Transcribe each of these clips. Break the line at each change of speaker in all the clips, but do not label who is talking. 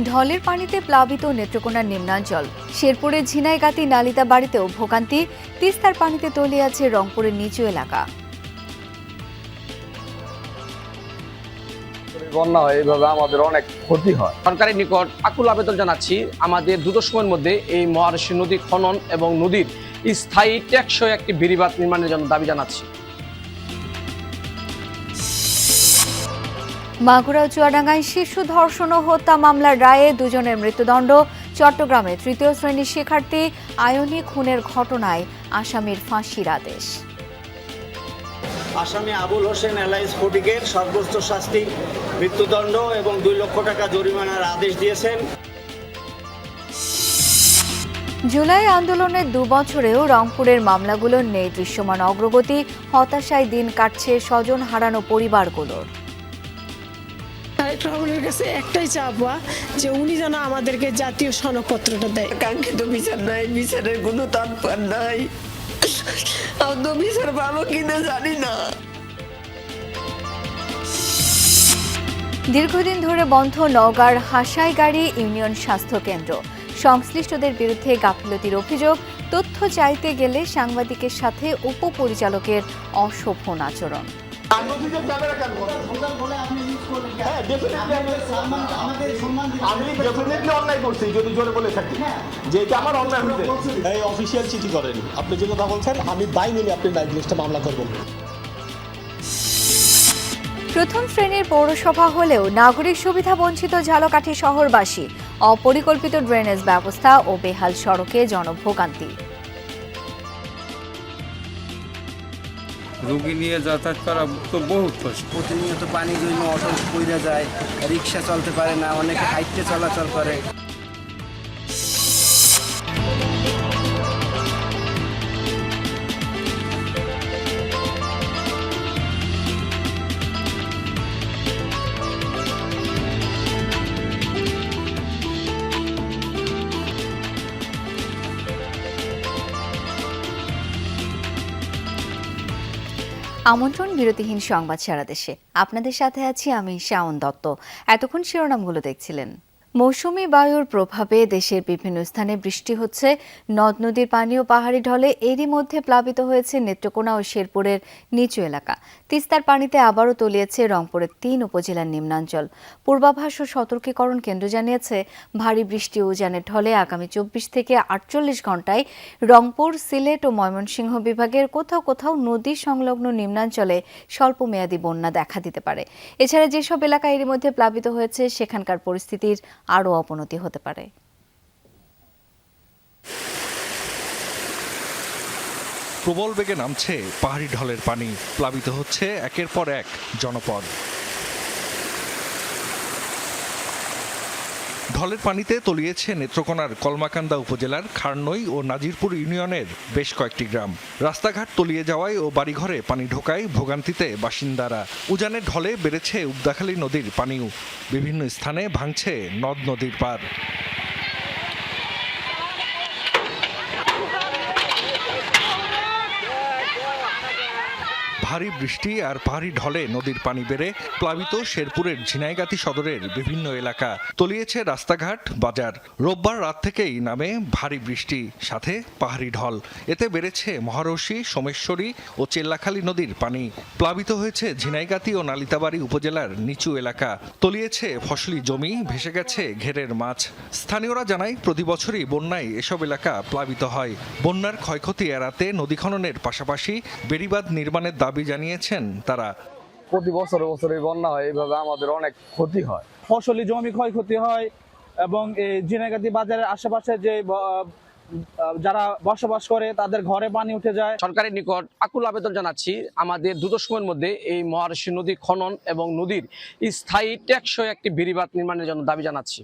ঢলের পানিতে প্লাবিত নেত্রকোনার নিম্নাঞ্চল। শেরপুরের ঝিনাইগাতি নালিতা বাড়িতেও ভোগান্তি। তিস্তার পানিতে তলিয়ে আছে রংপুরের নিচু এলাকা।
বন্যা হয় এইভাবে আমাদের অনেক ক্ষতি হয়।
সরকারের নিকট আকুল আবেদন জানাচ্ছি, আমাদের দ্রুত সময়ের মধ্যে এই মহারশী নদী খনন এবং নদীর স্থায়ী টেকসই একটি বেড়িবাঁধ নির্মাণের জন্য দাবি জানাচ্ছি।
মাগুরা চুয়াডাঙ্গায় শিশু ধর্ষণ ও হত্যা মামলার রায়ে দুজনের মৃত্যুদণ্ড। চট্টগ্রামে তৃতীয় শ্রেণীর শিক্ষার্থী আয়নী খুনের ঘটনায় আসামির ফাঁসির আদেশ।
আসামি আবুল হোসেন এলাইস ফটিকের সর্বোচ্চ শাস্তি মৃত্যুদণ্ড এবং 2 লক্ষ টাকা জরিমানার আদেশ দিয়েছেন।
জুলাই আন্দোলনের 2 বছরেও রংপুরের মামলাগুলোর নেই দৃশ্যমান অগ্রগতি। হতাশায় দিন কাটছে স্বজন হারানো পরিবারগুলোর।
তারেক রহমানের কাছে একটাই চাওয়া যে উনি যেন আমাদেরকে জাতীয় সনদপত্রটা দেয়।
কাঙ্ক্ষিত বিচার নাই, বিচারের কোনো তৎপর নাই। আমি বিচার পাবো কিনা জানি না।
দীর্ঘদিন ধরে বন্ধ নওগাঁর হাসাইগাড়ি ইউনিয়ন স্বাস্থ্য কেন্দ্র। সংশ্লিষ্টদের বিরুদ্ধে গাফিলতির অভিযোগ। তথ্য চাইতে গেলে সাংবাদিকের সাথে উপপরিচালকের অশোভন আচরণ।
এই অফিসিয়াল চিঠি করেন, আপনি যে কথা বলছেন আমি দায় মেনে আপনি ডায়াগনোসটা মামলা করবেন।
প্রথম শ্রেণীর পৌরসভা হলেও নাগরিক সুবিধা বঞ্চিত ঝালকাঠি শহরবাসী। অপরিকল্পিত ড্রেনেজ ব্যবস্থা ও বেহাল সড়কে জনভোগান্তি।
রোগী নিয়ে যাতায়াত করা তো বহুত কষ্ট।
প্রতিনিয়ত পানি জন্য অটো পড়ে যায়, রিক্সা চলতে পারে না, অনেকে হাইটে চলাচল করে।
আমন্ত্রণ বিরতিহীন সংবাদ সারা দেশে। আপনাদের সাথে আছি আমি শাওন দত্ত। এতক্ষণ শিরোনামগুলো দেখছিলেন। মৌসুমী বায়ুর প্রভাবে দেশের বিভিন্ন স্থানে বৃষ্টি হচ্ছে। নদ নদীর পানি ও পাহাড়ি ঢলে এরই মধ্যে প্লাবিত হয়েছে নেত্রকোনা ও শেরপুরের নিচু এলাকা। তিস্তার পানিতে আবারও তলিয়েছে রংপুরের 3 উপজেলার নিম্নাঞ্চল। পূর্বাভাস ও সতর্কীকরণ কেন্দ্র জানিয়েছে, ভারী বৃষ্টি ও উজানের ঢলে আগামী 24 থেকে 48 ঘণ্টায় রংপুর, সিলেট ও ময়মনসিংহ বিভাগের কোথাও কোথাও নদী সংলগ্ন নিম্নাঞ্চলে স্বল্পমেয়াদী বন্যা দেখা দিতে পারে। এছাড়া যেসব এলাকা এরই মধ্যে প্লাবিত হয়েছে সেখানকার পরিস্থিতির আরও অবনতি হতে পারে।
প্রবল বেগে নামছে পাহাড়ি ঢলের পানি, প্লাবিত হচ্ছে একের পর এক জনপদ। ঢলের পানিতে তলিয়েছে নেত্রকোনার কলমাকান্দা উপজেলার খারনই ও নাজিরপুর ইউনিয়নের বেশ কয়েকটি গ্রাম। রাস্তাঘাট তলিয়ে যাওয়ায় ও বাড়িঘরে পানি ঢোকায় ভোগান্তিতে বাসিন্দারা। উজানের ঢলে বেড়েছে উবদাখালী নদীর পানিও। বিভিন্ন স্থানে ভাঙছে নদ নদীর পার। ভারী বৃষ্টি আর পাহাড়ি ঢলে নদীর পানি বেড়ে প্লাবিত শেরপুরের ঝিনাইগাতি সদরের বিভিন্ন এলাকা। তলিয়েছে রাস্তাঘাট, বাজার। রোববার রাত থেকেই নামে ভারী বৃষ্টি, সাথে পাহাড়ি ঢল। এতে বেড়েছে মহারশী, সোমেশ্বরী ও চেল্লাখালী নদীর পানি। প্লাবিত হয়েছে ঝিনাইগাতি ও নালিতাবাড়ী উপজেলার নিচু এলাকা। তলিয়েছে ফসলি জমি, ভেসে গেছে ঘেরের মাছ। স্থানীয়রা জানায়, প্রতি বছরই বন্যায় এসব এলাকা প্লাবিত হয়। বন্যার ক্ষয়ক্ষতি এড়াতে নদী খননের পাশাপাশি বেড়িবাঁধ নির্মাণের দাবি জানিয়েছেন তারা।
প্রতি বছরে বন্যা হয়, এইভাবে আমাদের অনেক ক্ষতি হয়।
ফসলি জমি ক্ষয়ক্ষতি হয় এবং এই ঝিনাইগাতি বাজারের আশেপাশে যে যারা বসবাস করে তাদের ঘরে পানি উঠে যায়।
সরকারের নিকট আকুল আবেদন জানাচ্ছি, আমাদের দ্রুত সময়ের মধ্যে এই মহারশী নদী খনন এবং নদীর স্থায়ী টেকসই একটি বেড়িবাঁধ নির্মাণের জন্য দাবি জানাচ্ছি।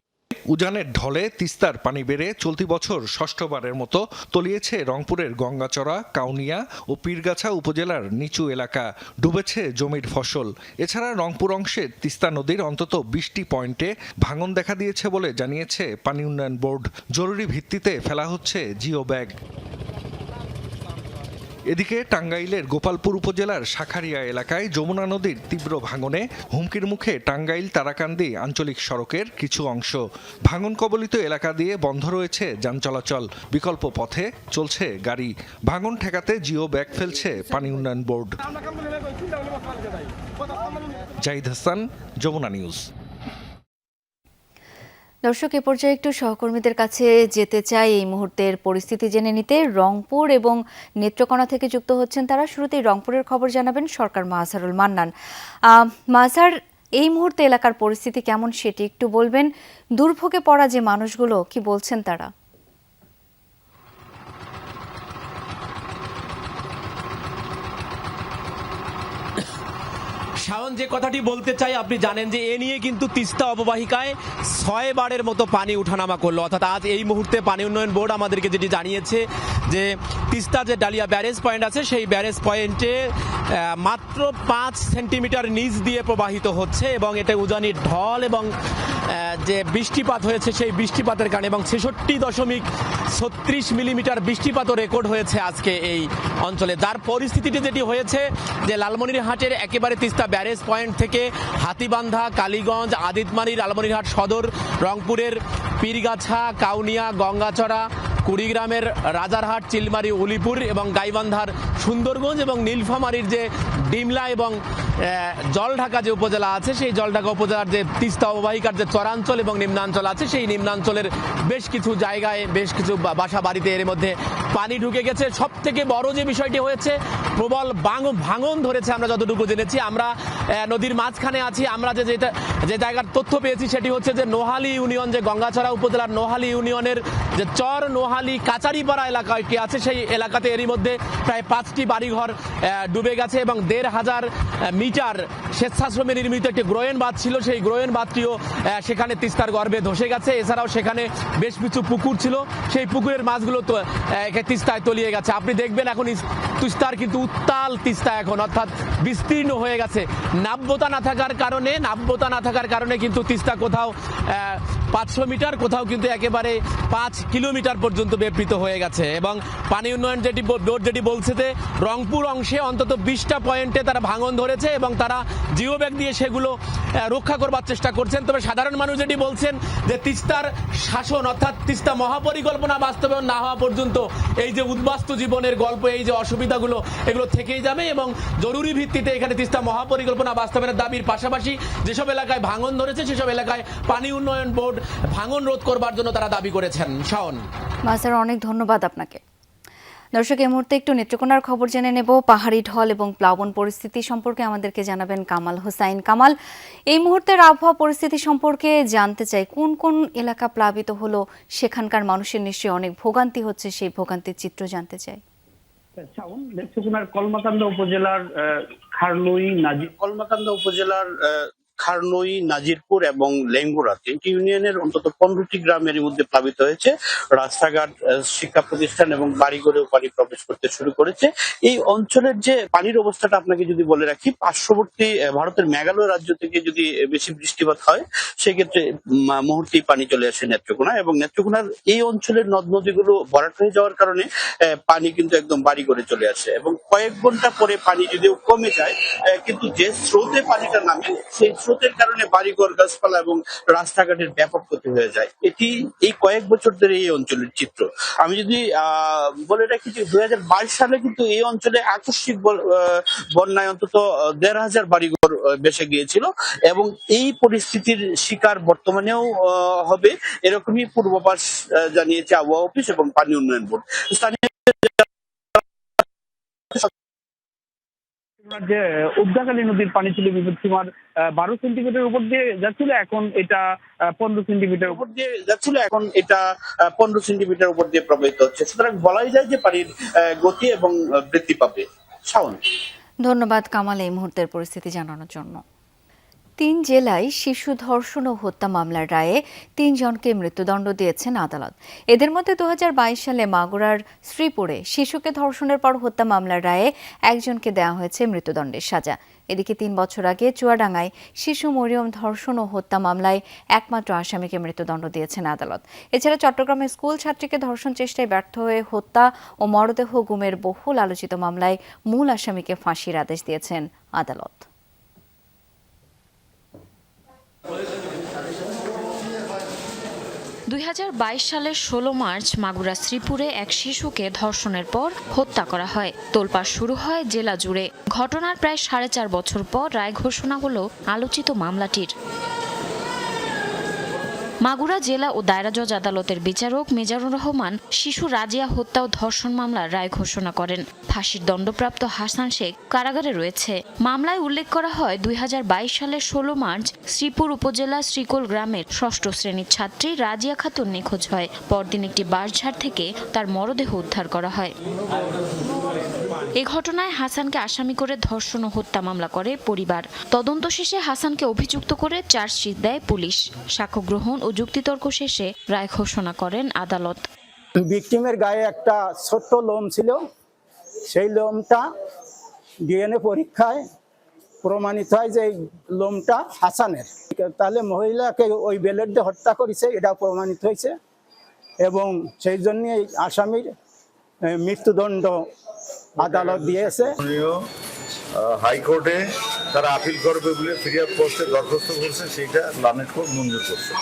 উজানের ঢলে তিস্তার পানি বেড়ে চলতি বছর ষষ্ঠবারের মতো তলিয়েছে রংপুরের গঙ্গাচড়া, কাউনিয়া ও পীরগাছা উপজেলার নিচু এলাকা। ডুবেছে জমির ফসল। এছাড়া রংপুর অংশে তিস্তা নদীর অন্তত 20টি পয়েন্টে ভাঙন দেখা দিয়েছে বলে জানিয়েছে পানি উন্নয়ন বোর্ড। জরুরি ভিত্তিতে ফেলা হচ্ছে জিও ব্যাগ। এদিকে টাঙ্গাইলের গোপালপুর উপজেলার শাখারিয়া এলাকায় যমুনা নদীর তীব্র ভাঙনে হুমকির মুখে টাঙ্গাইল তারাকান্দি আঞ্চলিক সড়কের কিছু অংশ। ভাঙন কবলিত এলাকা দিয়ে বন্ধ রয়েছে যান চলাচল, বিকল্প পথে চলছে গাড়ি। ভাঙন ঠেকাতে জিও ব্যাগ ফেলছে পানি উন্নয়ন বোর্ড। জাহিদ হাসান, যমুনা নিউজ।
দর্শক, এ পর্যায়ে একটু সহকর্মীদের কাছে যেতে চাই এই মুহূর্তের পরিস্থিতি জেনে নিতে। রংপুর এবং নেত্রকোনা থেকে যুক্ত হচ্ছেন তারা। শুরুতেই রংপুরের খবর জানাবেন সরকার মাঝহারুল মান্নান। মাঝহার, এই মুহূর্তে এলাকার পরিস্থিতি কেমন সেটি একটু বলবেন। দুর্ভোগে পড়া যে মানুষগুলো, কি বলছেন তারা?
শাওন, যে কথাটি বলতে চাই, আপনি জানেন যে এ নিয়ে কিন্তু তিস্তা অববাহিকায় 6 বারের মতো পানি উঠানামা করলো। অর্থাৎ আজ এই মুহূর্তে পানি উন্নয়ন বোর্ড আমাদেরকে যেটি জানিয়েছে যে তিস্তা যে ডালিয়া ব্যারেজ পয়েন্ট আছে সেই ব্যারেজ পয়েন্টে মাত্র 5 সেন্টিমিটার নিচ দিয়ে প্রবাহিত হচ্ছে এবং এটা উজানি ঢল এবং যে বৃষ্টিপাত হয়েছে সেই বৃষ্টিপাতের কারণে এবং 66.36 মিলিমিটার বৃষ্টিপাতও রেকর্ড হয়েছে আজকে এই অঞ্চলে। যার পরিস্থিতিটি যেটি হয়েছে যে লালমনিরহাটের একেবারে তিস্তা ব্যারেজ পয়েন্ট থেকে হাতিবান্ধা, কালীগঞ্জ, আদিতমারি, লালমনিরহাট সদর, রংপুরের পীরগাছা, কাউনিয়া, গঙ্গাচড়া, কুড়িগ্রামের রাজারহাট, চিলমারি, উলিপুর এবং গাইবান্ধার সুন্দরগঞ্জ এবং নীলফামারীর যে ডিমলা এবং জলঢাকা যে উপজেলা আছে সেই জলঢাকা উপজেলার যে তিস্তা অববাহিকার যে চরাঞ্চল এবং নিম্নাঞ্চল আছে সেই নিম্নাঞ্চলের বেশ কিছু জায়গায় বেশ কিছু বাসা বাড়িতে এর মধ্যে পানি ঢুকে গেছে। সব থেকে বড় যে বিষয়টি হয়েছে, প্রবল ভাঙন ধরেছে। আমরা যতটুকু জেনেছি, আমরা নদীর মাঝখানে আছি। আমরা যে জায়গার তথ্য পেয়েছি সেটি হচ্ছে যে নোহালী ইউনিয়ন, যে গঙ্গাচড়া উপজেলার নোহালী ইউনিয়নের যে চর নোহালী কাচারিপাড়া এলাকাটি আছে সেই এলাকাতে এরই মধ্যে প্রায় 5টি বাড়িঘর ডুবে গেছে এবং 1,500 মিটার স্বেচ্ছাশ্রমে নির্মিত একটি গ্রোয়েন বাঁধ ছিল, সেই গ্রোয়েন বাঁধটিও সেখানে তিস্তার গর্ভে ধসে গেছে। এছাড়াও সেখানে বেশ কিছু পুকুর ছিল, সেই পুকুরের মাছগুলো তিস্তায় তলিয়ে গেছে। আপনি দেখবেন এখন তিস্তার কিন্তু উত্তাল তিস্তা এখন, অর্থাৎ বিস্তীর্ণ হয়ে গেছে। নাব্যতা না থাকার কারণে কিন্তু তিস্তা কোথাও 500 মিটার, কোথাও কিন্তু একেবারে 5 কিলোমিটার পর্যন্ত ব্যাপৃত হয়ে গেছে। এবং পানি উন্নয়ন বোর্ড যেটি বলছে যে রংপুর অংশে অন্তত 20টা পয়েন্টে তারা ভাঙন ধরেছে এবং তারা জিও ব্যাগ দিয়ে সেগুলো রক্ষা করবার চেষ্টা করছেন। তবে সাধারণ মানুষ যেটি বলছেন যে তিস্তার শাসন, অর্থাৎ তিস্তা মহাপরিকল্পনা বাস্তবায়ন না হওয়া পর্যন্ত এই যে উদ্বাস্তু জীবনের গল্প, এই যে অসুবিধাগুলো, এগুলো থেকেই যাবে এবং জরুরি ভিত্তিতে এখানে তিস্তা মহাপরিকল্পনা বাস্তবায়নের দাবির পাশাপাশি যেসব এলাকায় ভাঙন ধরেছে সেসব এলাকায় পানি উন্নয়ন বোর্ড ভাঙন রোধ করবার জন্য তারা দাবি করেছেন। শাওন,
মাস্টার, অনেক ধন্যবাদ আপনাকে। দর্শক, এই মুহূর্তে একটু নেত্রকোনার খবর জেনে নেব। পাহাড়ি ঢল এবং প্লাবন পরিস্থিতি সম্পর্কে আমাদেরকে জানাবেন কামাল হোসাইন। কামাল, এই মুহূর্তের আবহাওয়া পরিস্থিতি সম্পর্কে জানতে চাই, কোন কোন এলাকা প্লাবিত হলো, সেখানকার মানুষের নিশ্চয়ই অনেক ভোগান্তি হচ্ছে, সেই ভোগান্তির চিত্র জানতে চাই।
নেত্রকোনার কলমাকান্দা উপজেলার খারনই, নাজিরপুর এবং লেঙ্গুরা 3টি ইউনিয়নের অন্তত 15টি গ্রামের মধ্যে প্লাবিত হয়েছে। রাস্তাঘাট, শিক্ষা প্রতিষ্ঠান এবং বাড়িঘরেও পানি প্রবেশ করতে শুরু করেছে। এই অঞ্চলের যে পানির অবস্থাটা আপনাকে যদি বলে রাখি, পার্শ্ববর্তী ভারতের মেঘালয় রাজ্য থেকে যদি বেশি বৃষ্টিপাত হয় সেক্ষেত্রে মুহূর্তেই পানি চলে আসে নেত্রকোনা এবং নেত্রকোনার এই অঞ্চলের নদ নদীগুলো ভরাট হয়ে যাওয়ার কারণে পানি কিন্তু একদম বাড়ি করে চলে আসে এবং কয়েক ঘন্টা পরে পানি যদিও কমে যায়, কিন্তু যে স্রোতে পানিটা নামে সেই স্রোতের কারণে বাড়িঘর, গাছপালা এবং রাস্তাঘাটের ব্যাপক ক্ষতি হয়ে যায়। এটি এই কয়েক বছর ধরে এই অঞ্চলের চিত্র। আমি যদি বলে রাখি যে 2022 সালে কিন্তু এই অঞ্চলে আকস্মিক বন্যায় অন্তত 1,500 বাড়িঘর ভেসে গিয়েছিল এবং এই পরিস্থিতির শিকার বর্তমানেও হবে এরকমই পূর্বাভাস জানিয়েছে আবহাওয়া অফিস এবং পানি উন্নয়ন বোর্ড। স্থানীয়
যে উদ্যাকালী নদীর পানি ছিল বিপদসীমার 12 সেন্টিমিটার উপর দিয়ে যাচ্ছিল, এখন এটা 15 সেন্টিমিটার উপর দিয়ে যাচ্ছিল, এখন এটা 15 সেন্টিমিটার উপর দিয়ে প্রবাহিত হচ্ছে। সুতরাং বলাই যায় যে পানির গতি এবং বৃদ্ধি পাবে। শাওন,
ধন্যবাদ কামাল এই মুহূর্তের পরিস্থিতি জানানোর জন্য। তিন জেলায় শিশু ধর্ষণ ও হত্যা মামলার রায়ে 3 জনকে মৃত্যুদণ্ড দিয়েছেন আদালত। এদের মধ্যে 2022 সালে মাগুরার শ্রীপুরে শিশুকে ধর্ষণের পর হত্যা মামলার রায়ে একজনকে দেওয়া হয়েছে মৃত্যুদণ্ডের সাজা। এদিকে 3 বছর আগে চুয়াডাঙ্গায় শিশু মরিয়ম ধর্ষণ ও হত্যা মামলায় একমাত্র আসামিকে মৃত্যুদণ্ড দিয়েছেন আদালত। এছাড়া চট্টগ্রামে স্কুল ছাত্রীকে ধর্ষণ চেষ্টায় ব্যর্থ হয়ে হত্যা ও মরদেহ গুমের বহুল আলোচিত মামলায় মূল আসামিকে ফাঁসির আদেশ দিয়েছেন আদালত।
2022 সালের 16 মার্চ মাগুরা শ্রীপুরে এক শিশুকে ধর্ষণের পর হত্যা করা হয়। তোলপাড় শুরু হয় জেলা জুড়ে। ঘটনার প্রায় 4.5 বছর পর রায় ঘোষণা হলো আলোচিত মামলাটির। মাগুরা জেলা ও দায়রা জজ আদালতের বিচারক মেজারুর রহমান শিশু রাজিয়া হত্যা ও ধর্ষণ মামলার রায় ঘোষণা করেন। ফাঁসির দণ্ডপ্রাপ্ত হাসান শেখ কারাগারে রয়েছে। মামলায় উল্লেখ করা হয় 2022 সালের 16 মার্চ শ্রীপুর উপজেলা শ্রীকোল গ্রামের 6ষ্ঠ শ্রেণীর ছাত্রী রাজিয়া খাতুন নিখোঁজ হয়। পরদিন একটি বাঁশঝাড় থেকে তার মরদেহ উদ্ধার করা হয়। এ ঘটনায় হাসানকে আসামি করে ধর্ষণ ও হত্যা মামলা করে পরিবার। তদন্ত শেষে হাসানকে অভিযুক্ত করে চার্জশিট দেয় পুলিশ। সাক্ষ্য গ্রহণ ও যুক্তিতর্ক শেষে রায় ঘোষণা করেন আদালত।
ভিকটিমের গায়ে একটা ছোট্ট লোম ছিল, সেই লোমটা ডিএনএ পরীক্ষায় প্রমাণিত হয় যে এই লোমটা হাসানের। তাহলে মহিলাকে ওই বেলেট দিয়ে হত্যা করেছে এটা প্রমাণিত হয়েছে এবং সেই জন্য এই আসামির মৃত্যুদণ্ড আদালত দিয়েছে।
হাইকোর্টে তারা আপিল করবে বলে ফিরিয়াদ করতে দরখাস্ত করছে, সেইটা লানেট কোর্ট মঞ্জুর করছে।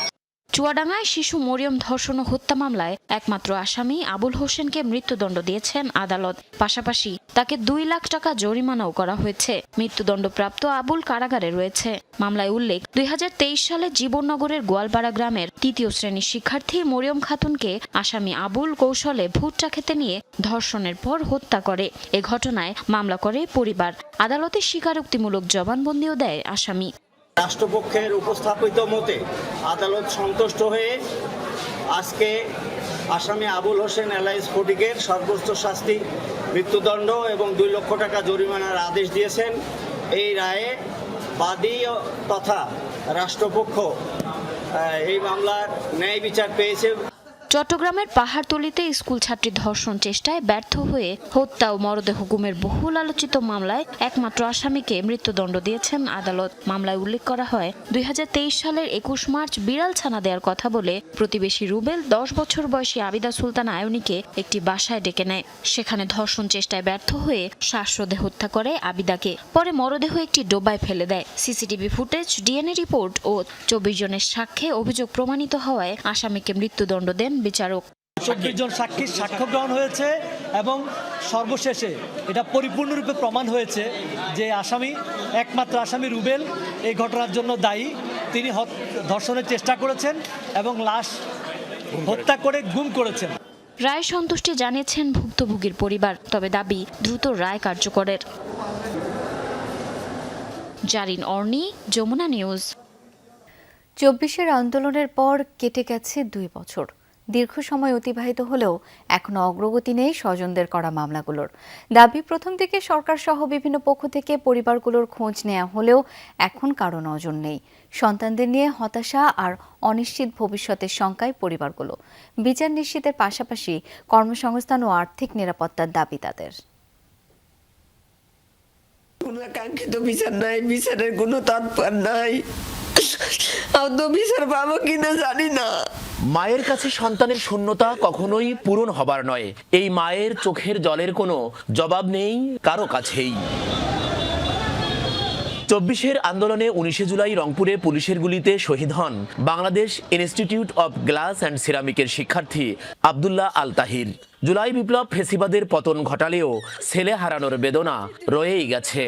চুয়াডাঙ্গায় শিশু মরিয়ম ধর্ষণ ও হত্যা মামলায় একমাত্র আসামি আবুল হোসেনকে মৃত্যুদণ্ড দিয়েছেন আদালত। পাশাপাশি তাকে 2 লাখ টাকা জরিমানাও করা হয়েছে। মৃত্যুদণ্ডপ্রাপ্ত আবুল কারাগারে রয়েছে। মামলায় উল্লেখ 2023 সালে জীবননগরের গোয়ালপাড়া গ্রামের 3য় শ্রেণীর শিক্ষার্থী মরিয়ম খাতুনকে আসামি আবুল কৌশলে ভুট্টা খেতে নিয়ে ধর্ষণের পর হত্যা করে। এ ঘটনায় মামলা করে পরিবার। আদালতে স্বীকারোক্তিমূলক জবানবন্দিও দেয় আসামি।
রাষ্ট্রপক্ষের উপস্থাপিত মতে আদালত সন্তুষ্ট হয়ে আজকে আসামি আবুল হোসেন এলাইস ফটিকের সর্বোচ্চ শাস্তি মৃত্যুদণ্ড এবং 2 লক্ষ টাকা জরিমানার আদেশ দিয়েছেন। এই রায়ে বাদী তথা রাষ্ট্রপক্ষ এই মামলার ন্যায় বিচার পেয়েছে।
চট্টগ্রামের পাহাড়তলীতে স্কুল ছাত্রী ধর্ষণ চেষ্টায় ব্যর্থ হয়ে হত্যা ও মরদেহ গুমের বহুল আলোচিত মামলায় একমাত্র আসামিকে মৃত্যুদণ্ড দিয়েছেন আদালত। মামলায় উল্লেখ করা হয় 2023 সালের 21 মার্চ বিড়াল ছানা দেওয়ার কথা বলে প্রতিবেশী রুবেল 10 বছর বয়সী আবিদা সুলতান আয়নিকে একটি বাসায় ডেকে নেয়। সেখানে ধর্ষণ চেষ্টায় ব্যর্থ হয়ে শ্বাসরোধে হত্যা করে আবিদাকে। পরে মরদেহ একটি ডোবায় ফেলে দেয়। সিসিটিভি ফুটেজ, ডিএনএ রিপোর্ট ও 24 জনের সাক্ষ্যে অভিযোগ প্রমাণিত হওয়ায় আসামিকে মৃত্যুদণ্ড দেন বিচারক।
24 জন সাক্ষীর সাক্ষ্য গ্রহণ হয়েছে এবং সর্বশেষে এটা পরিপূর্ণরূপে প্রমাণ হয়েছে যে একমাত্র আসামি রুবেল এই ঘটনার জন্য দায়ী। তিনি ধর্ষণের চেষ্টা করেছেন এবং লাশ হত্যা করে গুম করেছেন।
রায় সন্তুষ্টি জানিয়েছেন ভুক্তভোগীর পরিবার, তবে দাবি দ্রুত রায় কার্যকরের। জারিন অর্নি, যমুনা নিউজ।
24-এর আন্দোলনের পর কেটে গেছে 2 বছর। দীর্ঘ সময় অতিবাহিত হলেও এখনো অগ্রগতি নেই স্বজনদের করা মামলাগুলোর। দাবি প্রথম থেকে সরকার সহ বিভিন্ন পক্ষ থেকে পরিবারগুলোর খোঁজ নেওয়া হলেও এখন কারো নজর নেই। সন্তানদের নিয়ে হতাশা আর অনিশ্চিত ভবিষ্যতের শঙ্কায় পরিবারগুলো। বিচার নিশ্চিতের পাশাপাশি কর্মসংস্থান ও আর্থিক নিরাপত্তার দাবি তাদের।
কাঙ্ক্ষিত বিচার নাই, বিচারের কোনো তাৎপর্য নাই। বিচার পাবো কিনা জানি না।
মায়ের কাছে সন্তানের শূন্যতা কখনোই পূরণ হবার নয়। এই মায়ের চোখের জলের কোনো জবাব নেই কারো কাছেই। 24-এর আন্দোলনে 19 জুলাই রংপুরে পুলিশের গুলিতে শহীদ হন Bangladesh institute of glass and সিরামিকের শিক্ষার্থী আব্দুল্লাহ আল তাহির। জুলাই বিপ্লব ফেসিবাদের পতন ঘটালেও ছেলে হারানোর বেদনা রয়েই গেছে।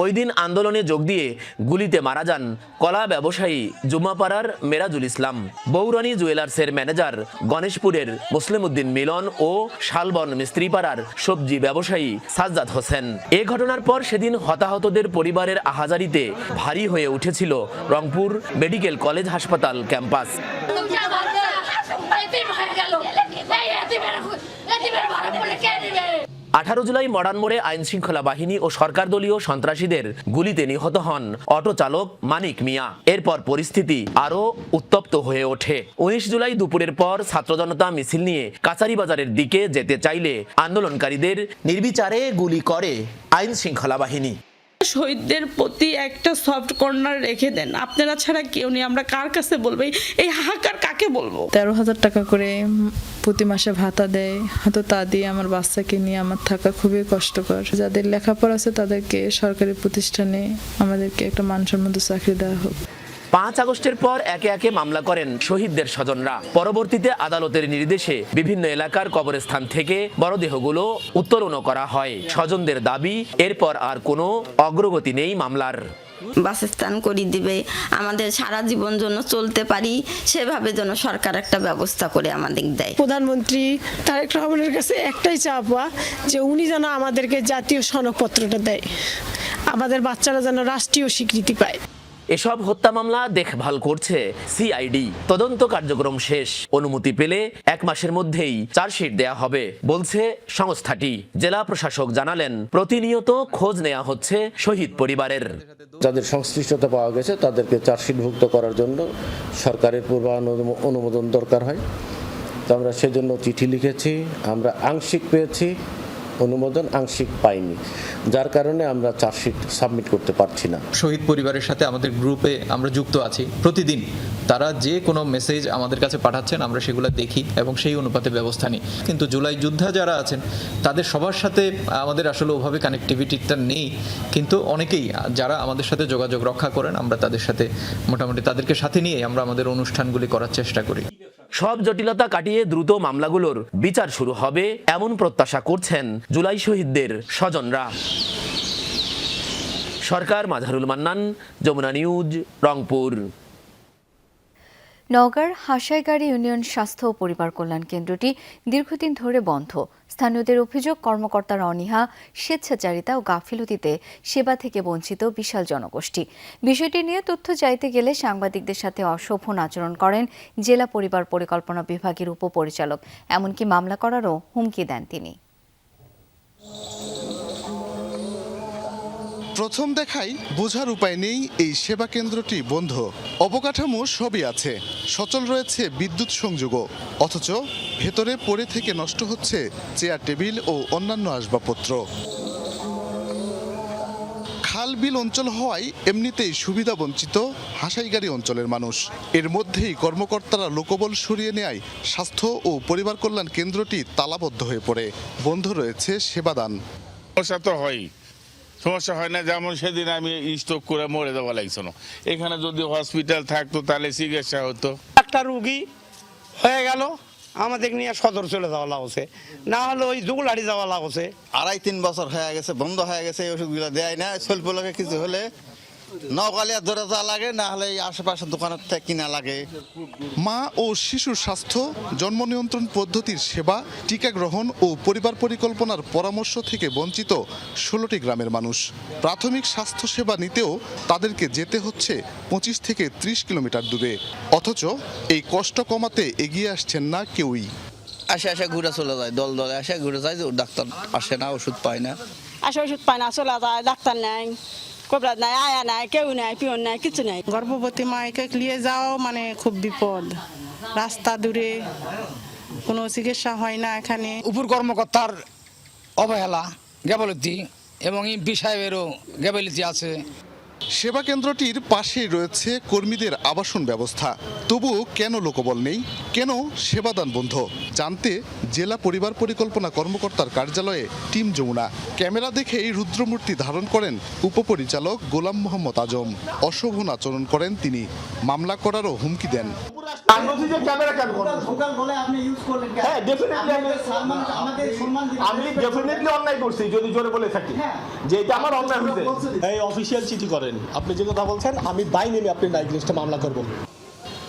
ওই দিন আন্দোলনে যোগ দিয়ে গুলিতে মারা যান কলা ব্যবসায়ী জুমাপাড়ার মেরাজুল ইসলাম, বৌরানী জুয়েলার্সের ম্যানেজার গণেশপুরের মুসলিম উদ্দিন মিলন ও শালবন মিস্ত্রিপাড়ার সবজি ব্যবসায়ী সাজ্জাদ হোসেন। এ ঘটনার পর সেদিন হতাহতদের পরিবারের আহাজারিতে ভারী হয়ে উঠেছিল রংপুর মেডিকেল কলেজ হাসপাতাল ক্যাম্পাস। 18 জুলাই মডার্ন মোড়ে আইন শৃঙ্খলা বাহিনী ও সরকার দলীয় সন্ত্রাসীদের গুলিতে নিহত হন অটো চালক মানিক মিয়া। এরপর পরিস্থিতি আরো উত্তপ্ত হয়ে ওঠে। 19 জুলাই দুপুরের পর ছাত্র জনতা মিছিল নিয়ে কাছারিবাজারের দিকে যেতে চাইলে আন্দোলনকারীদের নির্বিচারে গুলি করে আইন শৃঙ্খলা বাহিনী।
শহীদদের প্রতি একটা সফট কর্নার রেখে দেন, আপনারা ছাড়া কেউ নেই। আমরা কার কাছে বলবো? এই হাহাকার কাকে বলবো?
13,000 টাকা করে প্রতি মাসে ভাতা দেয়, হয়তো তা দিয়ে আমার বাচ্চাকে নিয়ে আমার থাকা খুবই কষ্টকর। যাদের লেখাপড়া আছে তাদেরকে সরকারি প্রতিষ্ঠানে আমাদেরকে একটা মানসম্মত চাকরি দেওয়া হোক।
5 আগস্টের পর একে একে মামলা করেন শহীদদের স্বজনরা। পরবর্তীতে আদালতের নির্দেশে বিভিন্ন এলাকার কবরস্থান থেকে মরদেহগুলো উত্তোলন করা হয়। স্বজনদের দাবি, এরপর আর কোনো অগ্রগতি নেই মামলার।
বাসস্থান করে দিবে, আমাদের সারা জীবন জন্য চলতে পারি সেভাবে যেন সরকার একটা ব্যবস্থা করে আমাদের দেয়।
প্রধানমন্ত্রী তারেক রহমানের কাছে একটাই চাওয়া যে উনি যেন আমাদেরকে জাতীয় সনদপত্রটা দেয়, আমাদের বাচ্চারা যেন রাষ্ট্রীয় স্বীকৃতি পায়।
এসব হত্যা মামলা দেখভাল করছে সিআইডি। তদন্ত কার্যক্রম শেষ, অনুমতি পেলে 1 মাসের মধ্যেই চার্জশিট দেয়া হবে বলছে সংস্থাটি। জেলা প্রশাসক জানালেন, প্রতিনিয়ত খোঁজ নেওয়া হচ্ছে শহীদ পরিবারের।
যাদের সংশ্লিষ্টতা পাওয়া গেছে তাদেরকে চার্জশিটভুক্ত করার জন্য সরকারের পূর্ব অনুমোদন দরকার হয়। তো আমরা সেজন্য চিঠি লিখেছি, আমরা আংশিক পেয়েছি অনুমোদন, আংশিক পাইনি, যার কারণে আমরা চার্জশিট সাবমিট করতে পারছি না।
শহীদ পরিবারের সাথে আমাদের গ্রুপে আমরা যুক্ত আছি। প্রতিদিন তারা যে কোনো মেসেজ আমাদের কাছে পাঠাচ্ছেন, আমরা সেগুলো দেখি এবং সেই অনুপাতে ব্যবস্থা নিই। কিন্তু জুলাই যোদ্ধা যারা আছেন তাদের সবার সাথে আমাদের আসলে ওভাবে কানেক্টিভিটিটা নেই, কিন্তু অনেকেই যারা আমাদের সাথে যোগাযোগ রক্ষা করেন, আমরা তাদের সাথে মোটামুটি তাদেরকে সাথে নিয়ে আমরা আমাদের অনুষ্ঠানগুলি করার চেষ্টা করি।
সব জটিলতা কাটিয়ে দ্রুত মামলাগুলোর বিচার শুরু হবে এমন প্রত্যাশা করছেন জুলাই শহীদদের স্বজনরা। সরকার, মাঝারুল মান্নান, যমুনা নিউজ, রংপুর।
নওগাঁর হাসাইগাড়ি ইউনিয়ন স্বাস্থ্য ও পরিবার কল্যাণ কেন্দ্রটি দীর্ঘদিন ধরে বন্ধ। স্থানীয়দের অভিযোগ, কর্মকর্তার অনীহা, স্বেচ্ছাচারিতা ও গাফিলতিতে সেবা থেকে বঞ্চিত বিশাল জনগোষ্ঠী। বিষয়টি নিয়ে তথ্য চাইতে গেলে সাংবাদিকদের সাথে অশোভন আচরণ করেন জেলা পরিবার পরিকল্পনা বিভাগের উপপরিচালক। এমনকি মামলা করারও হুমকি দেন তিনি।
প্রথম দেখায় বোঝার উপায় নেই এই সেবা কেন্দ্রটি বন্ধ। অবকাঠামো সবই আছে, সচল রয়েছে বিদ্যুৎ সংযোগও, অথচ ভেতরে পড়ে থেকে নষ্ট হচ্ছে চেয়ার টেবিল ও অন্যান্য আসবাবপত্র। খাল বিল অঞ্চল হওয়ায় এমনিতেই সুবিধা বঞ্চিত হাসাইগাড়ি অঞ্চলের মানুষ। এর মধ্যেই কর্মকর্তারা লোকবল সরিয়ে নেয় স্বাস্থ্য ও পরিবার কল্যাণ কেন্দ্রটি তালাবদ্ধ হয়ে পড়ে। বন্ধ রয়েছে সেবাদান।
সমস্যা হয় না, যেমন সেদিন আমি স্ট্রোক করে মরে যাওয়া লাগছিল। এখানে যদি হসপিটাল থাকতো তাহলে চিকিৎসা হতো।
একটা রুগী হয়ে গেল, আমাদের নিয়ে সদর চলে যাওয়া লাগছে, না হলে ওই জুগুলাড়ি যাওয়া লাগছে।
2.5-3 বছর হয়ে গেছে, বন্ধ হয়ে গেছে, এই ওষুধগুলো দেয় না। স্বল্প লাগে কিছু হলে নওগালিয়া ধরে যাওয়া লাগে, না হলে আশেপাশের দোকানের থেকে কিনা লাগে।
মা ও শিশুর স্বাস্থ্য, জন্ম নিয়ন্ত্রণ পদ্ধতির সেবা, টিকা গ্রহণ ও পরিবার পরিকল্পনার পরামর্শ থেকে বঞ্চিত 16টি গ্রামের মানুষ। প্রাথমিক স্বাস্থ্য সেবা নিতেও তাদেরকে যেতে হচ্ছে 25 থেকে 30 কিলোমিটার দূরে, অথচ এই কষ্ট কমাতে এগিয়ে আসছেন না কেউই।
আসে ঘুরে চলে যায়, দল দলে আসে ঘুরে যায়, ডাক্তার আসে না, ওষুধ পায় না।
ওষুধ পায় না, চলে যায়, ডাক্তার নাই, কবরাত নাই, আয়া নাই, কেউ নাই, পিয়ন নাই, কিছু নাই।
গর্ভবতী মাকে নিয়ে যাও মানে খুব বিপদ, রাস্তা দূরে, কোনো চিকিৎসা হয় না এখানে।
উপর কর্মকর্তার অবহেলা, গাফিলতি এবং এমপি সাহেবেরও গাফিলতি আছে।
সেবা কেন্দ্রটির পাশেই রয়েছে কর্মীদের আবাসন ব্যবস্থা, তবুও কেন লোকবল নেই, কেন সেবাদান বন্ধ, জানতে জেলা পরিবার পরিকল্পনা কর্মকর্তার কার্যালয়ে টিম যমুনা। ক্যামেরা দেখেই রুদ্রমূর্তি ধারণ করেন উপপরিচালক গোলাম মোহাম্মদ আজম। অশোভন আচরণ করেন তিনি, মামলা করারও হুমকি দেন।
অফিসিয়াল চিঠি করেন, আপনি যে কথা বলছেন আমি বাইরে নেমে আপনি নাইট লিস্টে মামলা করব।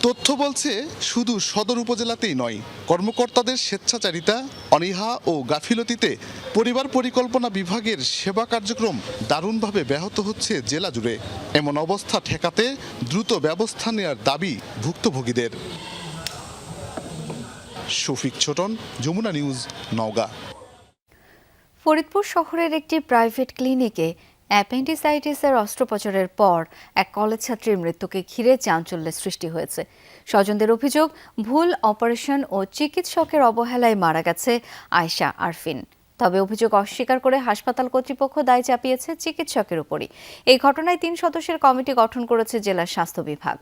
তথ্য বলছে শুধু সদর উপজেলাতেই নয়, কর্মকর্তাদের স্বেচ্ছাচারিতা, অনীহা ও গাফিলতিতে পরিবার পরিকল্পনা বিভাগের সেবা কার্যক্রম দারুণভাবে ব্যাহত হচ্ছে জেলা জুড়ে। এমন অবস্থা ঠেকাতে দ্রুত ব্যবস্থা নেওয়ার দাবি ভুক্তভোগীদের। শফিক ছোটন, যমুনা নিউজ, নওগাঁ।
ফরিদপুর শহরের একটি প্রাইভেট ক্লিনিকে অ্যাপেন্ডিসাইটিসের অস্ত্রোপচারের পর এক কলেজ ছাত্রীর মৃত্যুকে ঘিরে চাঞ্চল্যের সৃষ্টি হয়েছে। স্বজনদের অভিযোগ, ভুল অপারেশন ও চিকিৎসকের অবহেলায় মারা গেছে আয়েশা আরফিন। তবে অভিযোগ অস্বীকার করে হাসপাতাল কর্তৃপক্ষ দায় চাপিয়েছে চিকিৎসকের উপরই। এই ঘটনায় 3 সদস্যের কমিটি গঠন করেছে জেলা স্বাস্থ্য বিভাগ।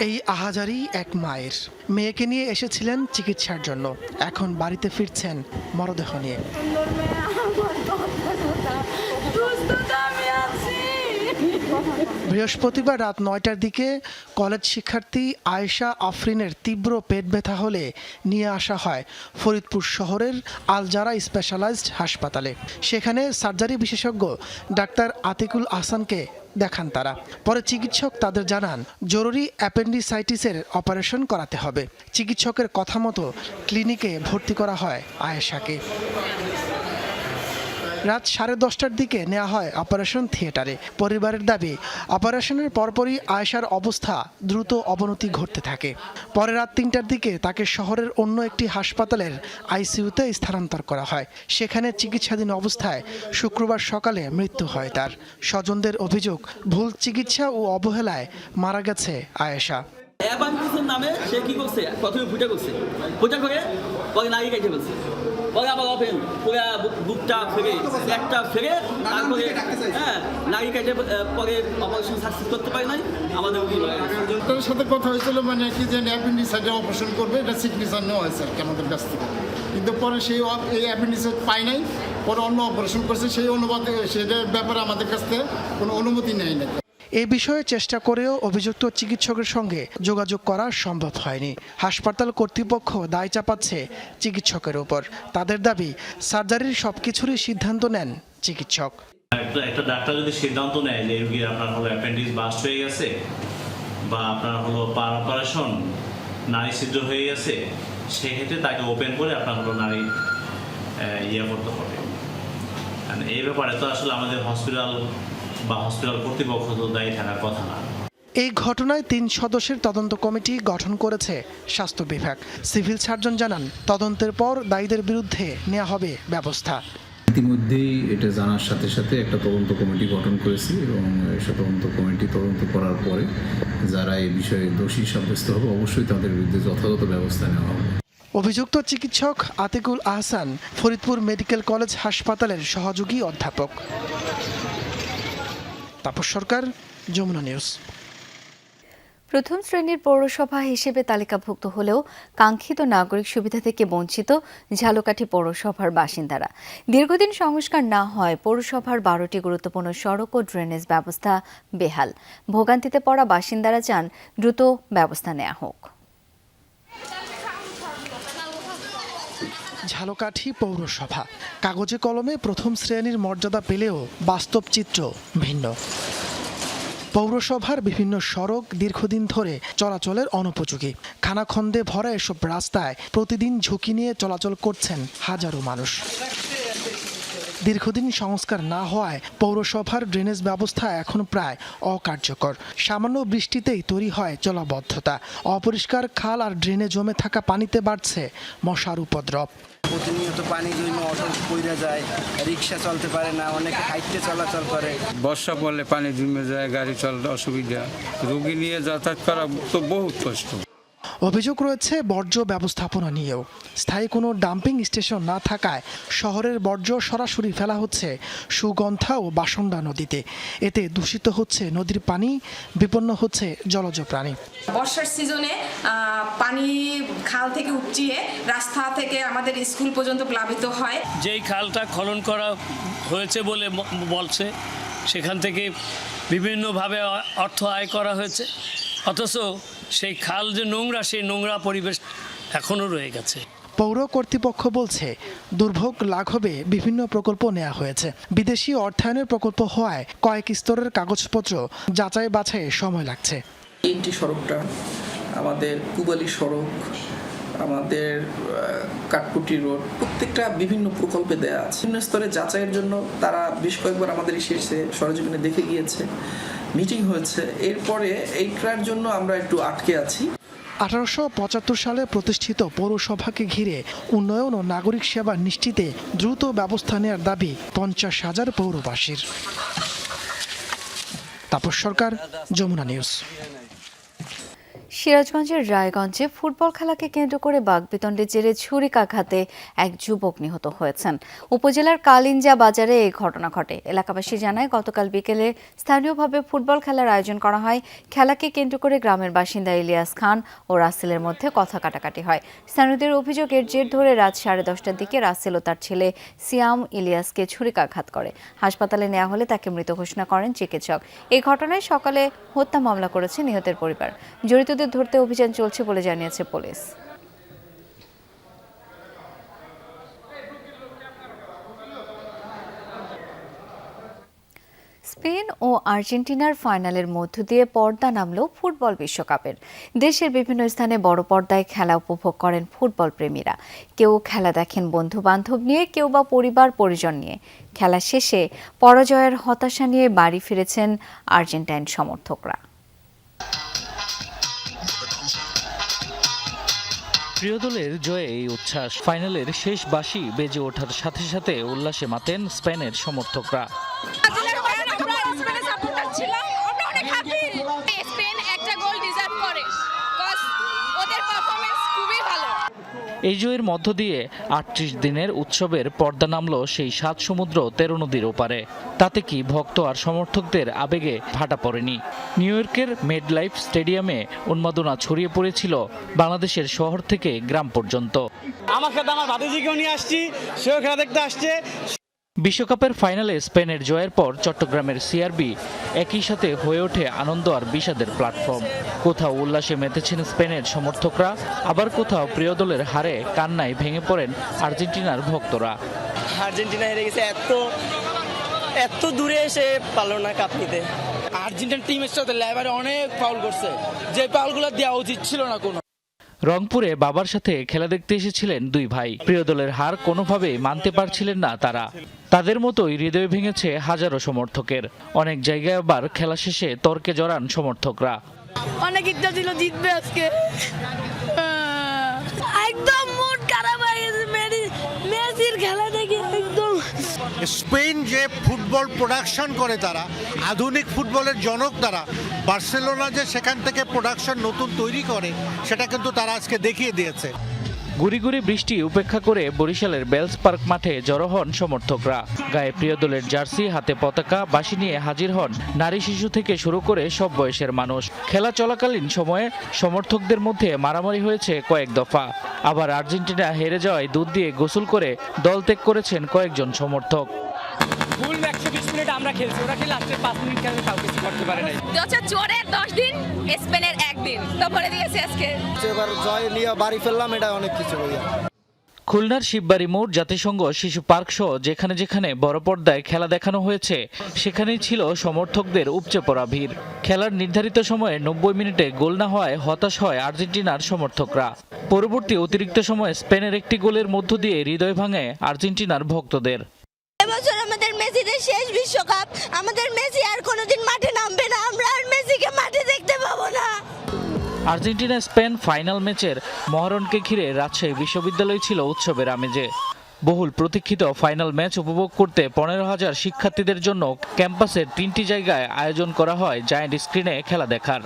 এই আহাজারি এক মায়ের, মেয়েকে নিয়ে এসেছিলেন চিকিৎসার জন্য, এখন বাড়িতে ফিরছেন মরদেহ নিয়ে। বৃহস্পতিবার রাত 9টার দিকে কলেজ শিক্ষার্থী আয়েশা আফরিনের তীব্র পেট ব্যথা হলে নিয়ে আসা হয় ফরিদপুর শহরের আলজারা স্পেশালাইজড হাসপাতালে। সেখানে সার্জারি বিশেষজ্ঞ ডাক্তার আতিকুল আহসানকে দেখান তারা। পরে চিকিৎসক তাদের জানান জরুরি অ্যাপেন্ডিসাইটিসের অপারেশন করাতে হবে। চিকিৎসকের কথা মতো ক্লিনিকে ভর্তি করা হয় আয়েশাকে। রাত 10:30টার দিকে নেওয়া হয় অপারেশন থিয়েটারে। পরিবারের দাবি, অপারেশনের পরপরই আয়েশার অবস্থা দ্রুত অবনতি ঘটতে থাকে। পরে রাত 3টার দিকে তাকে শহরের অন্য একটি হাসপাতালের আইসিইউতে স্থানান্তর করা হয়। সেখানে চিকিৎসাধীন অবস্থায় শুক্রবার সকালে মৃত্যু হয় তার। স্বজনদের অভিযোগ, ভুল চিকিৎসা ও অবহেলায় মারা গেছে আয়েশা।
নামে সে কি করছে, প্রথমে পূজা করে পরে নারী কেটে ফেলছে, পরে আবার ওপেন পুরা বুকটা ফেরে একটা ফেরে তারপরে নারী কেটে পরে অপারেশন সাকসেস করতে পারে নাই। আমাদের
ডক্টরের সাথে কথা হয়েছিল মানে কি যে অ্যাপেন্ডিসাইটিস অপারেশন করবে, এটা সিগনেচার নেওয়া হয়েছে আর কি আমাদের কাছ থেকে, কিন্তু পরে সেই এই অ্যাপেন্ডিসাইটিস পাই নাই, পরে অন্য অপারেশন করছে, সেই অনুমতি সেটার ব্যাপারে আমাদের কাছ থেকে কোনো অনুমতি নেয় না।
এই বিষয়ে চেষ্টা করেও অভিযুক্ত চিকিৎসকের সঙ্গে যোগাযোগ করা সম্ভব হয়নি। হাসপাতাল কর্তৃপক্ষ দায় চাপাচ্ছে চিকিৎসকের উপর। তাদের দাবি, সার্জারির সবকিছুরই সিদ্ধান্ত নেন চিকিৎসক।
একটা ডাক্তার যদি সিদ্ধান্ত নেয় যে রোগীর আপনার হলো অ্যাপেন্ডিক্স বাস্ট হয়ে গেছে বা আপনার হলো পার অপারেশন নারী ছিদ্র হয়ে গেছে, সেক্ষেত্রে তাকে ওপেন করে আপনার হলো নারী করতে হবে। এই ব্যাপারে তো আসলে আমাদের হসপিটাল কর্তৃপক্ষ তো দায়ী থাকার কথা না।
এই ঘটনায় 3 সদস্যের তদন্ত কমিটি গঠন করেছে স্বাস্থ্য বিভাগ। সিভিল সার্জন জানান, তদন্তের পর দায়ীদের বিরুদ্ধে নেওয়া হবে ব্যবস্থা।
ইতিমধ্যেই এটা জানার সাথে সাথে একটা তদন্ত কমিটি গঠন করেছি এবং সে তদন্ত কমিটি তদন্ত করার পরে যারা এই বিষয়ে দোষী সাব্যস্ত হবে অবশ্যই তাদের বিরুদ্ধে যথাযথ ব্যবস্থা নেওয়া হবে।
অভিযুক্ত চিকিৎসক আতিকুল আহসান ফরিদপুর মেডিকেল কলেজ হাসপাতালের সহযোগী অধ্যাপক। তাপস সরকার, যমুনা নিউজ।
প্রথম শ্রেণীর পৌরসভা হিসেবে তালিকাভুক্ত হলেও কাঙ্ক্ষিত নাগরিক সুবিধা থেকে বঞ্চিত ঝালকাঠি পৌরসভার বাসিন্দারা। দীর্ঘদিন সংস্কার না হয় পৌরসভার 12টি গুরুত্বপূর্ণ সড়ক ও ড্রেনেজ ব্যবস্থা বেহাল। ভোগান্তিতে পড়া বাসিন্দারা চান দ্রুত ব্যবস্থা নেওয়া হোক।
ঝালকাঠি পৌরসভা কাগজে কলমে প্রথম শ্রেণীর মর্যাদা পেলেও বাস্তব চিত্র ভিন্ন। পৌরসভার বিভিন্ন সড়ক দীর্ঘদিন ধরে চলাচলের অনুপযোগী। খানাখন্দে ভরা এসব রাস্তায় প্রতিদিন ঝুঁকি নিয়ে চলাচল করছেন হাজারো মানুষ। দীর্ঘদিন সংস্কার না হওয়ায় পৌরসভার ড্রেনেজ ব্যবস্থা এখন প্রায় অকার্যকর। সামান্য বৃষ্টিতেই তৈরি হয় জলাবদ্ধতা। অপরিষ্কার খাল আর ড্রেনে জমে থাকা পানিতে বাড়ছে মশার উপদ্রব।
প্রতিনিয়ত পানি জন্য অটো পড়ে যায়, রিক্সা চলতে পারে না, অনেকে হাইটে চলাচল করে।
বর্ষা পড়লে পানি জমে যায়, গাড়ি চলতে অসুবিধা, রোগী নিয়ে যাতায়াত করা তো বহুত কষ্ট।
অভিযোগ রয়েছে বর্জ্য ব্যবস্থাপনা নিয়েও। স্থায়ী কোনো ডাম্পিং স্টেশন না থাকায় শহরের বর্জ্য সরাসরি ফেলা হচ্ছে সুগন্ধা ও বাসন্ডা নদীতে। এতে দূষিত হচ্ছে নদীর পানি, বিপন্ন হচ্ছে জলজ প্রাণী।
বর্ষার সিজনে পানি খাল থেকে উপচিয়ে রাস্তা থেকে আমাদের স্কুল পর্যন্ত প্লাবিত হয়।
যেই খালটা খনন করা হয়েছে বলে বলছে, সেখান থেকে বিভিন্নভাবে অর্থ আয় করা হয়েছে, অথচ সেই খাল যে নোংরা, সেই নোংরা পরিবেশ এখনও রয়ে গেছে।
পৌর কর্তৃপক্ষ বলছে দুর্ভোগ লাঘবে বিভিন্ন প্রকল্প নেওয়া হয়েছে। বিদেশি অর্থায়নের প্রকল্প হওয়ায় কয়েক স্তরের কাগজপত্র যাচাই বাছাইয়ে সময় লাগছে।
তিনটি সড়কটা আমাদের কুবালি সড়ক, আমাদের কাঠকুটি রোড, প্রত্যেকটা বিভিন্ন প্রকল্পে দেওয়া আছে। বিভিন্ন স্তরে যাচাইয়ের জন্য তারা বেশ কয়েকবার আমাদের এসে সরেজমিনে দেখে গিয়েছে, মিটিং হয়েছে। এরপরে এইটার জন্য আমরা একটু আটকে আছি।
1875 সালে প্রতিষ্ঠিত পৌরসভাকে ঘিরে উন্নয়ন ও নাগরিক সেবা নিশ্চিতে দ্রুত ব্যবস্থা নেওয়ার দাবি 50,000 পৌরবাসীর। তাপস সরকার, যমুনা নিউজ।
সিরাজগঞ্জের রায়গঞ্জে ফুটবল খেলাকে কেন্দ্র করে বাকবিতণ্ডের জেরে ছুরিকাঘাতে এক যুবক নিহত হয়েছেন। উপজেলার কালিঞ্জা বাজারে এই ঘটনা ঘটে। এলাকাবাসী জানায়, গতকাল বিকেলে স্থানীয়ভাবে ফুটবল খেলার আয়োজন করা হয়। খেলাকে কেন্দ্র করে গ্রামের বাসিন্দা ইলিয়াস খান ও রাসেলের মধ্যে কথা কাটাকাটি হয়। স্থানীয়দের অভিযোগ, এর জের ধরে রাত 10:30টার দিকে রাসেল ও তার ছেলে সিয়াম ইলিয়াসকে ছুরিকাঘাত করে। হাসপাতালে নেওয়া হলে তাকে মৃত ঘোষণা করেন চিকিৎসক। এই ঘটনায় সকালে হত্যা মামলা করেছে নিহতের পরিবার। জড়িতদের ধরতে অভিযান চলছে বলে জানিয়েছে পুলিশ। স্পেন ও আর্জেন্টিনার ফাইনালের মধ্য দিয়ে পর্দা নামল ফুটবল বিশ্বকাপের। দেশের বিভিন্ন স্থানে বড় পর্দায় খেলা উপভোগ করেন ফুটবল প্রেমীরা। কেউ খেলা দেখেন বন্ধু বান্ধব নিয়ে, কেউ বা পরিবার পরিজন নিয়ে। খেলা শেষে পরাজয়ের হতাশা নিয়ে বাড়ি ফিরেছেন আর্জেন্টাইন সমর্থকরা।
প্রিয় দলের জয়ে এই উচ্ছ্বাস। ফাইনালের শেষ বাঁশি বেজে ওঠার সাথে সাথে উল্লাসে মাতেন স্পেনের সমর্থকরা। এই জয়ের মধ্য দিয়ে 38 দিনের উৎসবের পর্দা নামল সেই 7 সমুদ্র 13 নদীর ওপারে। তাতে কি ভক্ত আর সমর্থকদের আবেগে ভাটা পড়েনি। নিউ ইয়র্কের মেডলাইফ স্টেডিয়ামে উন্মাদনা ছড়িয়ে পড়েছিল বাংলাদেশের শহর থেকে গ্রাম পর্যন্ত।
আমার সাথে আমার ভাতিজিকেও নিয়ে আসছি, সেও খেলা দেখতে আসছে।
বিশ্বকাপের ফাইনালে স্পেনের জয়ের পর চট্টগ্রামের সিআরবি একই সাথে হয়ে ওঠে আনন্দ আর বিষাদের প্ল্যাটফর্ম। কোথাও উল্লাসে মেতেছেন স্পেনের সমর্থকরা, আবার কোথাও প্রিয় দলের হারে কান্নায় ভেঙে পড়েন আর্জেন্টিনার ভক্তরা।
আর্জেন্টিনা হেরে গেছে, এত দূরে এসে পারলো না কাপ নিতে। আর্জেন্টিনা টিমের সাথে লেবারে অনেক ফাউল করছে, যে ফাউলগুলো দেওয়া উচিত ছিল না কোনো।
রংপুরে বাবার সাথে খেলা দেখতে এসেছিলেন দুই ভাই। প্রিয় দলের হার কোনোভাবেই মানতে পারছিলেন না তারা। তাদের মতোই হৃদয় ভেঙেছে হাজারো সমর্থকের। অনেক জায়গায় আবার খেলা শেষে তর্কে জড়ান সমর্থকরা।
অনেক ইচ্ছা ছিল জিতবে আজকে, একদম মুড খারাপ হয়ে গেছে মেসির খেলা দেখে একদম।
স্পেন যে ফুটবল প্রোডাকশন করে, তারা আধুনিক ফুটবলের জনক। তারা বার্সেলোনা যে সেখান থেকে প্রোডাকশন নতুন তৈরি করে, সেটা কিন্তু তারা আজকে দেখিয়ে দিয়েছে।
গুড়ি গুড়ি বৃষ্টি উপেক্ষা করে বরিশালের বেলস পার্ক মাঠে জড়ো হন সমর্থকরা। গায়ে প্রিয় দলের জার্সি, হাতে পতাকা, বাঁশি নিয়ে হাজির হন নারী শিশু থেকে শুরু করে সব বয়সের মানুষ। খেলা চলাকালীন সময়ে সমর্থকদের মধ্যে মারামারি হয়েছে কয়েক দফা। আবার আর্জেন্টিনা হেরে যাওয়ায় দুধ দিয়ে গোসল করে দল ত্যাগ করেছেন কয়েকজন সমর্থক।
ফুল 120 মিনিট আমরা খেলছি, ওরা কি লাস্টের 5 মিনিট খেলে কাউ কিছু করতে পারে নাই।
জোরের 10 দিন, স্পেনের 1 দিন তো ভরে দিয়েছে আজকে।
এবার জয় নিয়ে বাড়ি ফেললাম, এটা অনেক কিছু ভাইয়া।
খুলনার শিববাড়ি মোড়, জাতিসংঘ শিশু পার্ক সহ যেখানে যেখানে বড় পর্দায় খেলা দেখানো হয়েছে, সেখানেই ছিল সমর্থকদের উপচে পড়া ভিড়। খেলার নির্ধারিত সময়ে 90 মিনিটে গোল না হওয়ায় হতাশ হয় আর্জেন্টিনার সমর্থকরা। পরবর্তী অতিরিক্ত সময়ে স্পেনের একটি গোলের মধ্য দিয়ে হৃদয় ভাঙে আর্জেন্টিনার ভক্তদের।
এবছর আমাদের মেসিদের শেষ বিশ্বকাপ, আমাদের মেসি আর কোনোদিন মাঠে নামবে না, আমরা আর মেসিকে মাঠে দেখতে পাবো না।
আর্জেন্টিনা স্পেন ফাইনাল ম্যাচের মহরণকে ঘিরে রাজশাহী বিশ্ববিদ্যালয় ছিল উৎসবের আমেজে। বহুল প্রতীক্ষিত ফাইনাল ম্যাচ উপভোগ করতে 15,000 শিক্ষার্থীদের জন্য ক্যাম্পাসের 3টি জায়গায় আয়োজন করা হয় জায়ান্ট স্ক্রিনে খেলা দেখার।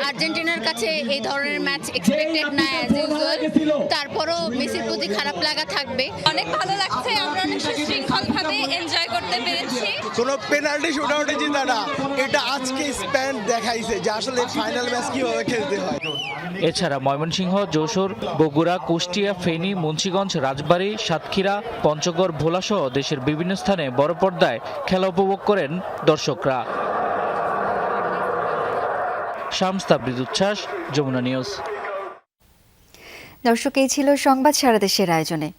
আর্জেন্টিনার কাছে এই ধরনের ম্যাচ এক্সপেক্টেড না অ্যাজ ইউজুয়াল, তারপরও মেসির প্রতি খারাপ লাগা থাকবে। অনেক ভালো লাগছে, আমরা অনেক সুশৃঙ্খলভাবে এনজয় করতে পেরেছি।
কোনো পেনাল্টি শুটআউটে জিতা না, এটা আজকে স্পেন দেখাইছে যে আসলে ফাইনাল ম্যাচ কিভাবে খেলতে হয়।
এছাড়া ময়মনসিংহ, যশোর, বগুড়া, কুষ্টিয়া, ফেনী, মুন্সিগঞ্জ, রাজবাড়ী, সাতক্ষীরা, পঞ্চগড়, ভোলা সহ দেশের বিভিন্ন স্থানে বড় পর্দায় খেলা উপভোগ করেন দর্শকরা। শামস তাবরিজ উচ্ছ্বাস, যমুনা নিউজ।
দর্শক, এই ছিল সংবাদ সারা দেশের আয়োজনে।